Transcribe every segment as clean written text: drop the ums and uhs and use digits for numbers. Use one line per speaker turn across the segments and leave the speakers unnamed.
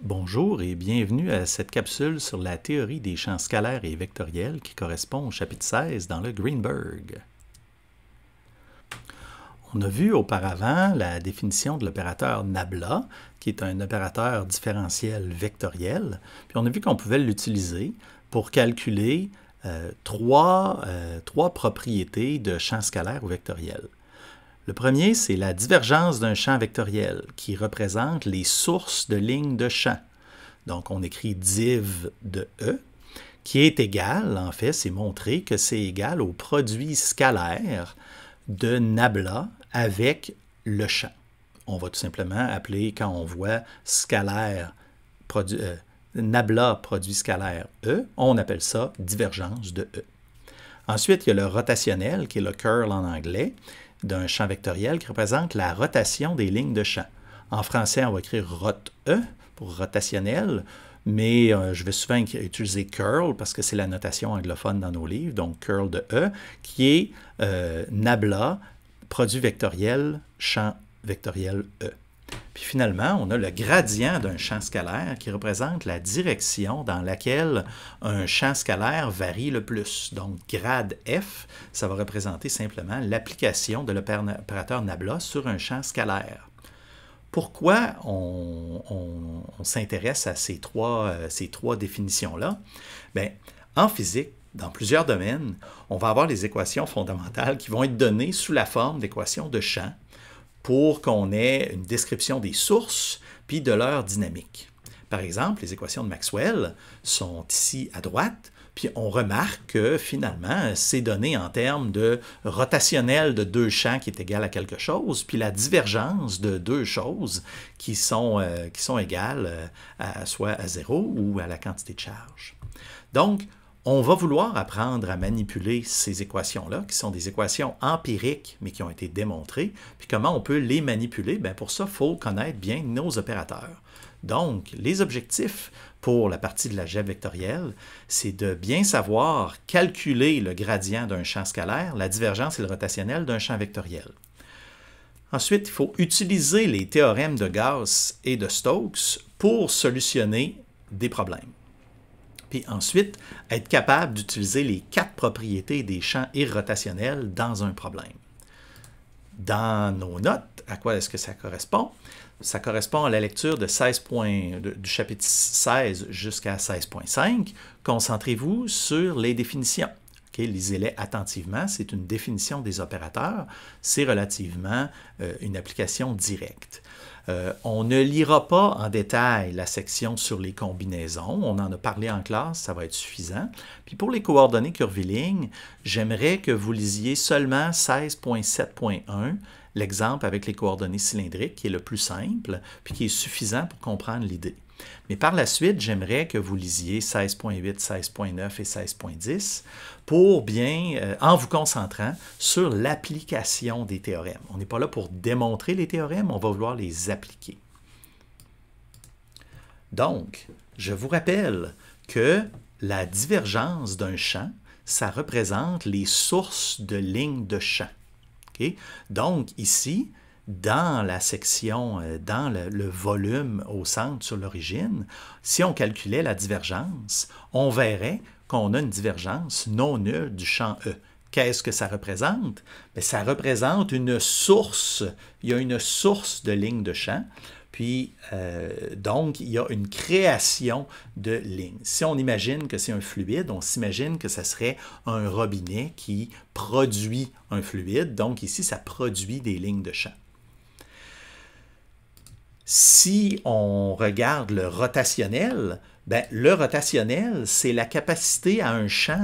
Bonjour et bienvenue à cette capsule sur la théorie des champs scalaires et vectoriels qui correspond au chapitre 16 dans le Greenberg. On a vu auparavant la définition de l'opérateur Nabla, qui est un opérateur différentiel vectoriel, puis on a vu qu'on pouvait l'utiliser pour calculer trois propriétés de champs scalaires ou vectoriels. Le premier, c'est la divergence d'un champ vectoriel qui représente les sources de lignes de champ. Donc, on écrit div de E, qui est égal, en fait, c'est montré que c'est égal au produit scalaire de Nabla avec le champ. On va tout simplement appeler, quand on voit scalaire, Nabla produit scalaire E, on appelle ça divergence de E. Ensuite, il y a le rotationnel, qui est le curl en anglais, d'un champ vectoriel qui représente la rotation des lignes de champ. En français, on va écrire rot-E pour rotationnel, mais je vais souvent utiliser curl parce que c'est la notation anglophone dans nos livres, donc curl de E, qui est Nabla, produit vectoriel, champ vectoriel E. Puis finalement, on a le gradient d'un champ scalaire qui représente la direction dans laquelle un champ scalaire varie le plus. Donc, grade F, ça va représenter simplement l'application de l'opérateur Nabla sur un champ scalaire. Pourquoi on s'intéresse à ces trois définitions-là? Bien, en physique, dans plusieurs domaines, on va avoir les équations fondamentales qui vont être données sous la forme d'équations de champ, pour qu'on ait une description des sources puis de leur dynamique. Par exemple, les équations de Maxwell sont ici à droite, puis on remarque que finalement, c'est donné en termes de rotationnel de deux champs qui est égal à quelque chose, puis la divergence de deux choses qui sont égales soit à 0 ou à la quantité de charge. Donc, on va vouloir apprendre à manipuler ces équations-là, qui sont des équations empiriques, mais qui ont été démontrées. Puis comment on peut les manipuler? Bien, pour ça, il faut connaître bien nos opérateurs. Donc, les objectifs pour la partie de l'algèbre vectorielle, c'est de bien savoir calculer le gradient d'un champ scalaire, la divergence et le rotationnel d'un champ vectoriel. Ensuite, il faut utiliser les théorèmes de Gauss et de Stokes pour solutionner des problèmes. Puis ensuite, être capable d'utiliser les 4 propriétés des champs irrotationnels dans un problème. Dans nos notes, à quoi est-ce que ça correspond? Ça correspond à la lecture de du chapitre 16 jusqu'à 16.5. Concentrez-vous sur les définitions. Okay, lisez-les attentivement. C'est une définition des opérateurs. C'est relativement une application directe. On ne lira pas en détail la section sur les combinaisons. On en a parlé en classe, ça va être suffisant. Puis pour les coordonnées curvilignes, j'aimerais que vous lisiez seulement 16.7.1, l'exemple avec les coordonnées cylindriques, qui est le plus simple, puis qui est suffisant pour comprendre l'idée. Mais par la suite, j'aimerais que vous lisiez 16.8, 16.9 et 16.10 pour bien, en vous concentrant sur l'application des théorèmes. On n'est pas là pour démontrer les théorèmes, on va vouloir les appliquer. Donc, je vous rappelle que la divergence d'un champ, ça représente les sources de lignes de champ. Okay? Donc, ici, dans la section, dans le volume au centre sur l'origine, si on calculait la divergence, on verrait qu'on a une divergence non nulle du champ E. Qu'est-ce que ça représente? Bien, ça représente une source. Il y a une source de lignes de champ. Puis, donc, il y a une création de lignes. Si on imagine que c'est un fluide, on s'imagine que ça serait un robinet qui produit un fluide. Donc, ici, ça produit des lignes de champ. Si on regarde le rotationnel, bien, le rotationnel, c'est la capacité à un champ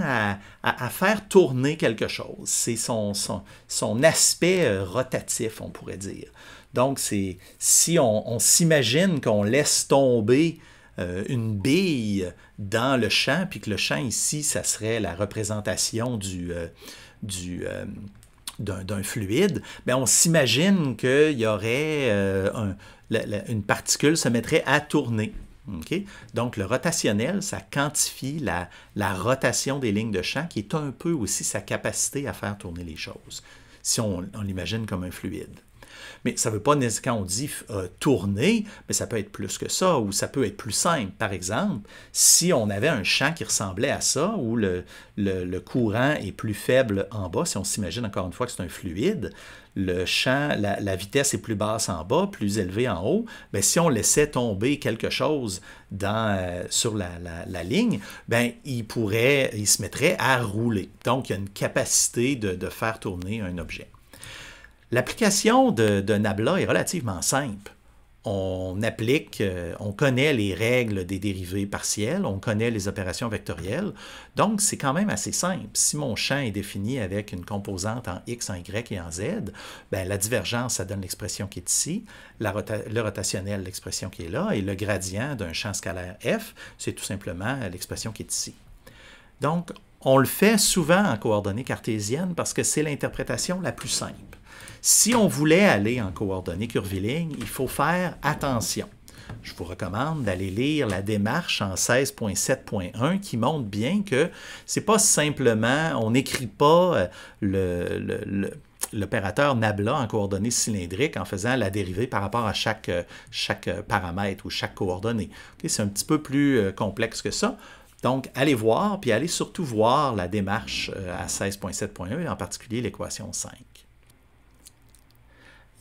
à faire tourner quelque chose. C'est son aspect rotatif, on pourrait dire. Donc, si on s'imagine qu'on laisse tomber une bille dans le champ, puis que le champ ici, ça serait la représentation d'un fluide, bien, on s'imagine qu'il y aurait une particule se mettrait à tourner. Okay? Donc, le rotationnel, ça quantifie la rotation des lignes de champ, qui est un peu aussi sa capacité à faire tourner les choses, si on l'imagine comme un fluide. Mais ça ne veut pas nécessairement, quand on dit tourner, mais ça peut être plus que ça, ou ça peut être plus simple. Par exemple, si on avait un champ qui ressemblait à ça, où le courant est plus faible en bas, si on s'imagine encore une fois que c'est un fluide, le champ, la vitesse est plus basse en bas, plus élevée en haut, bien, si on laissait tomber quelque chose sur la ligne, bien, il se mettrait à rouler. Donc, il y a une capacité de faire tourner un objet. L'application de Nabla est relativement simple. On connaît les règles des dérivées partielles, on connaît les opérations vectorielles, donc c'est quand même assez simple. Si mon champ est défini avec une composante en x, en y et en z, bien, la divergence, ça donne l'expression qui est ici, le rotationnel, l'expression qui est là, et le gradient d'un champ scalaire f, c'est tout simplement l'expression qui est ici. Donc, on le fait souvent en coordonnées cartésiennes parce que c'est l'interprétation la plus simple. Si on voulait aller en coordonnées curvilignes, il faut faire attention. Je vous recommande d'aller lire la démarche en 16.7.1 qui montre bien que c'est pas simplement, on n'écrit pas l'opérateur Nabla en coordonnées cylindriques en faisant la dérivée par rapport à chaque paramètre ou chaque coordonnée. Okay? C'est un petit peu plus complexe que ça. Donc, allez voir, puis allez surtout voir la démarche à 16.7.1 et en particulier l'équation 5.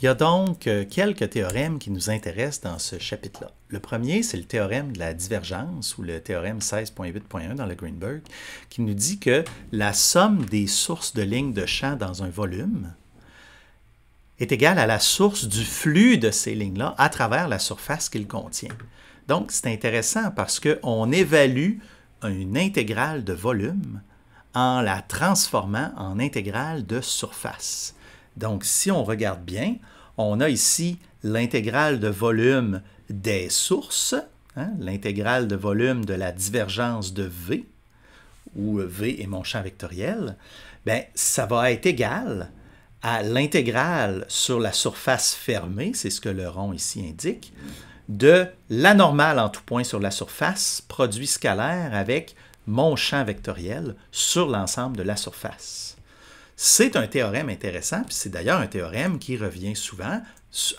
Il y a donc quelques théorèmes qui nous intéressent dans ce chapitre-là. Le premier, c'est le théorème de la divergence, ou le théorème 16.8.1 dans le Greenberg, qui nous dit que la somme des sources de lignes de champ dans un volume est égale à la source du flux de ces lignes-là à travers la surface qu'il contient. Donc, c'est intéressant parce qu'on évalue une intégrale de volume en la transformant en intégrale de surface. Donc, si on regarde bien, on a ici l'intégrale de volume des sources, hein, l'intégrale de volume de la divergence de V, où V est mon champ vectoriel, bien, ça va être égal à l'intégrale sur la surface fermée, c'est ce que le rond ici indique, de la normale en tout point sur la surface, produit scalaire avec mon champ vectoriel sur l'ensemble de la surface. C'est un théorème intéressant, puis c'est d'ailleurs un théorème qui revient souvent,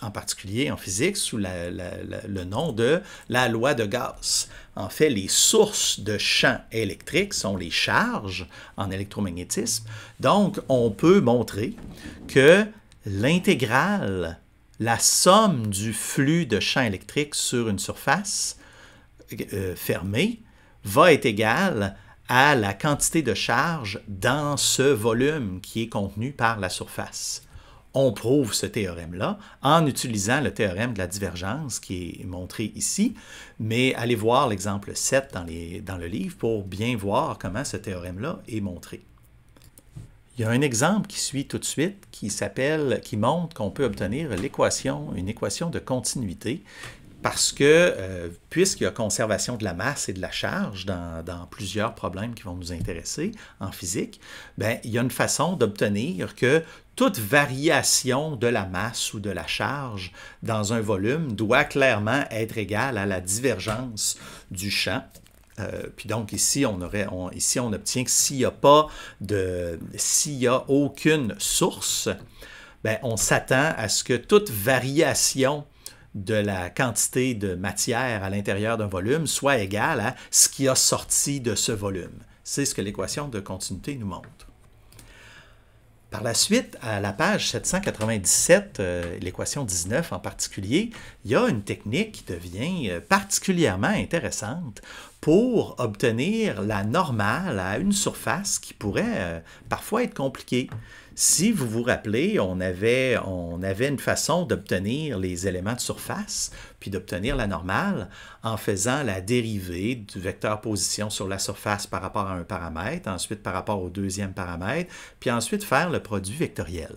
en particulier en physique, sous le nom de la loi de Gauss. En fait, les sources de champs électriques sont les charges en électromagnétisme. Donc, on peut montrer que l'intégrale, la somme du flux de champs électriques sur une surface fermée va être égale à la quantité de charge dans ce volume qui est contenu par la surface. On prouve ce théorème-là en utilisant le théorème de la divergence qui est montré ici, mais allez voir l'exemple 7 dans le livre pour bien voir comment ce théorème-là est montré. Il y a un exemple qui suit tout de suite qui montre qu'on peut obtenir une équation de continuité parce que, puisqu'il y a conservation de la masse et de la charge dans plusieurs problèmes qui vont nous intéresser en physique, bien, il y a une façon d'obtenir que toute variation de la masse ou de la charge dans un volume doit clairement être égale à la divergence du champ. Puis donc, ici, on obtient que s'il n'y a aucune source, bien, on s'attend à ce que toute variation de la quantité de matière à l'intérieur d'un volume soit égale à ce qui a sorti de ce volume. C'est ce que l'équation de continuité nous montre. Par la suite, à la page 797, l'équation 19 en particulier, il y a une technique qui devient particulièrement intéressante pour obtenir la normale à une surface qui pourrait parfois être compliquée. Si vous vous rappelez, on avait une façon d'obtenir les éléments de surface, puis d'obtenir la normale en faisant la dérivée du vecteur position sur la surface par rapport à un paramètre, ensuite par rapport au deuxième paramètre, puis ensuite faire le produit vectoriel.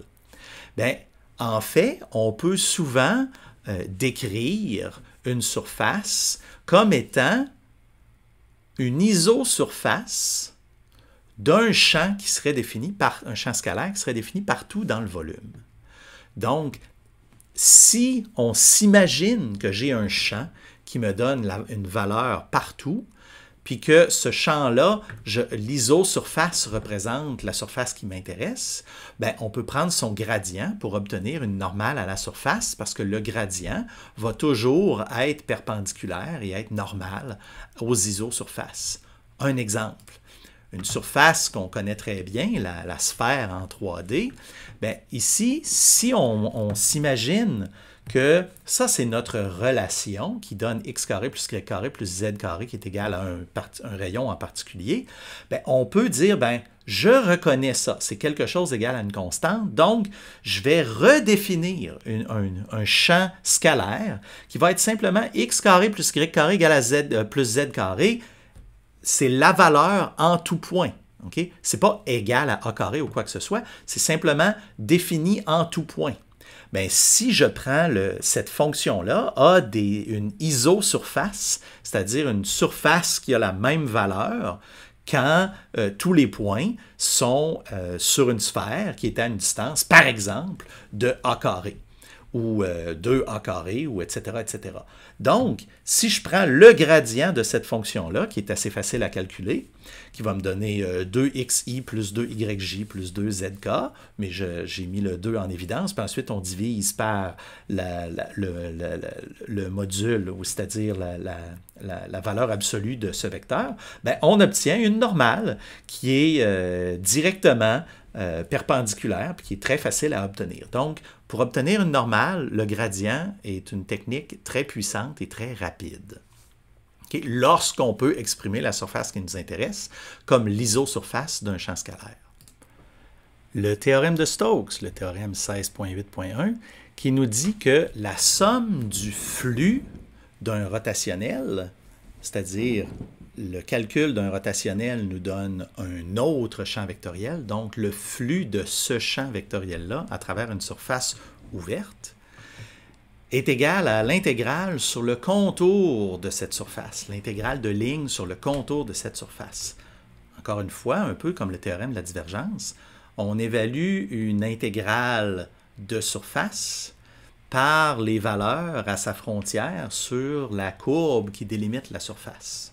Bien, en fait, on peut souvent décrire une surface comme étant une isosurface d'un champ qui serait défini par un champ scalaire qui serait défini partout dans le volume. Donc, si on s'imagine que j'ai un champ qui me donne une valeur partout, puis que ce champ-là, l'isosurface représente la surface qui m'intéresse, ben, on peut prendre son gradient pour obtenir une normale à la surface, parce que le gradient va toujours être perpendiculaire et être normal aux isosurfaces. Un exemple, une surface qu'on connaît très bien, la sphère en 3D, bien, ici, si on s'imagine que ça, c'est notre relation qui donne x carré plus y carré plus z carré qui est égal à un rayon en particulier, bien, on peut dire, bien, je reconnais ça, c'est quelque chose égal à une constante, donc je vais redéfinir un champ scalaire qui va être simplement x carré plus y carré égal à z plus z carré. C'est la valeur en tout point. Okay? Ce n'est pas égal à a carré ou quoi que ce soit, c'est simplement défini en tout point. Bien, si je prends cette fonction-là, a une isosurface, c'est-à-dire une surface qui a la même valeur quand tous les points sont sur une sphère qui est à une distance, par exemple, de a carré ou 2a carré, ou etc., etc. Donc, si je prends le gradient de cette fonction-là, qui est assez facile à calculer, qui va me donner 2xi plus 2yj plus 2zk, mais j'ai mis le 2 en évidence, puis ensuite on divise par le module, c'est-à-dire la valeur absolue de ce vecteur, bien, on obtient une normale qui est directement perpendiculaire, puis qui est très facile à obtenir. Donc, pour obtenir une normale, le gradient est une technique très puissante et très rapide. Okay? Lorsqu'on peut exprimer la surface qui nous intéresse, comme l'isosurface d'un champ scalaire. Le théorème de Stokes, le théorème 16.8.1, qui nous dit que la somme du flux d'un rotationnel, c'est-à-dire le calcul d'un rotationnel nous donne un autre champ vectoriel, donc le flux de ce champ vectoriel-là à travers une surface ouverte est égal à l'intégrale sur le contour de cette surface, l'intégrale de ligne sur le contour de cette surface. Encore une fois, un peu comme le théorème de la divergence, on évalue une intégrale de surface par les valeurs à sa frontière sur la courbe qui délimite la surface.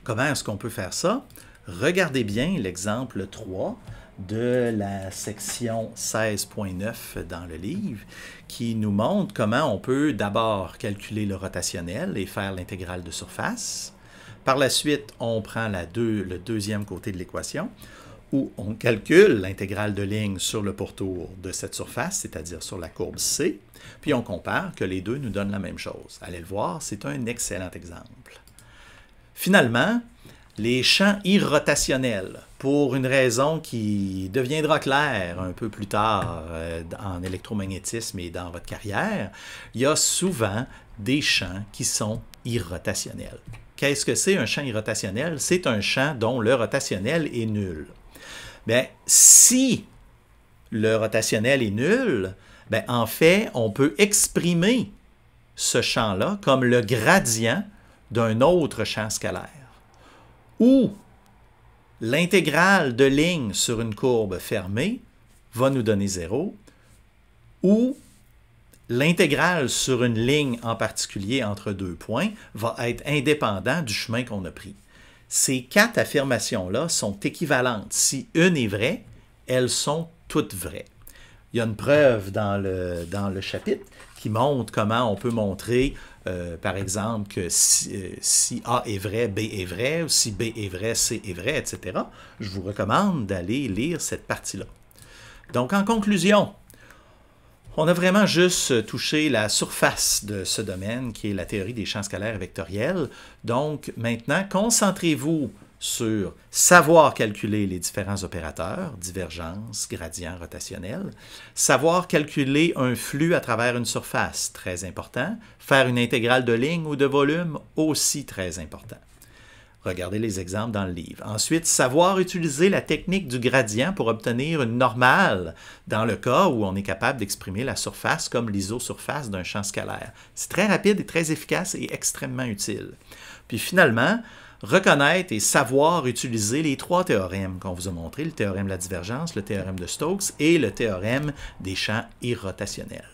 Comment est-ce qu'on peut faire ça? Regardez bien l'exemple 3 de la section 16.9 dans le livre qui nous montre comment on peut d'abord calculer le rotationnel et faire l'intégrale de surface. Par la suite, on prend le deuxième côté de l'équation où on calcule l'intégrale de ligne sur le pourtour de cette surface, c'est-à-dire sur la courbe C, puis on compare que les deux nous donnent la même chose. Allez le voir, c'est un excellent exemple. Finalement, les champs irrotationnels, pour une raison qui deviendra claire un peu plus tard en électromagnétisme et dans votre carrière, il y a souvent des champs qui sont irrotationnels. Qu'est-ce que c'est un champ irrotationnel? C'est un champ dont le rotationnel est nul. Bien, si le rotationnel est nul, bien, en fait, on peut exprimer ce champ-là comme le gradient d'un autre champ scalaire, où l'intégrale de ligne sur une courbe fermée va nous donner 0, ou l'intégrale sur une ligne en particulier entre deux points va être indépendant du chemin qu'on a pris. Ces quatre affirmations-là sont équivalentes. Si une est vraie, elles sont toutes vraies. Il y a une preuve dans le chapitre qui montre comment on peut montrer, par exemple, que si A est vrai, B est vrai, ou si B est vrai, C est vrai, etc. Je vous recommande d'aller lire cette partie-là. Donc, en conclusion, on a vraiment juste touché la surface de ce domaine qui est la théorie des champs scalaires vectoriels. Donc, maintenant, concentrez-vous sur savoir calculer les différents opérateurs, divergence, gradient, rotationnel, savoir calculer un flux à travers une surface, très important, faire une intégrale de ligne ou de volume, aussi très important. Regardez les exemples dans le livre. Ensuite, savoir utiliser la technique du gradient pour obtenir une normale dans le cas où on est capable d'exprimer la surface comme l'isosurface d'un champ scalaire. C'est très rapide et très efficace et extrêmement utile. Puis finalement, reconnaître et savoir utiliser les trois théorèmes qu'on vous a montrés, le théorème de la divergence, le théorème de Stokes et le théorème des champs irrotationnels.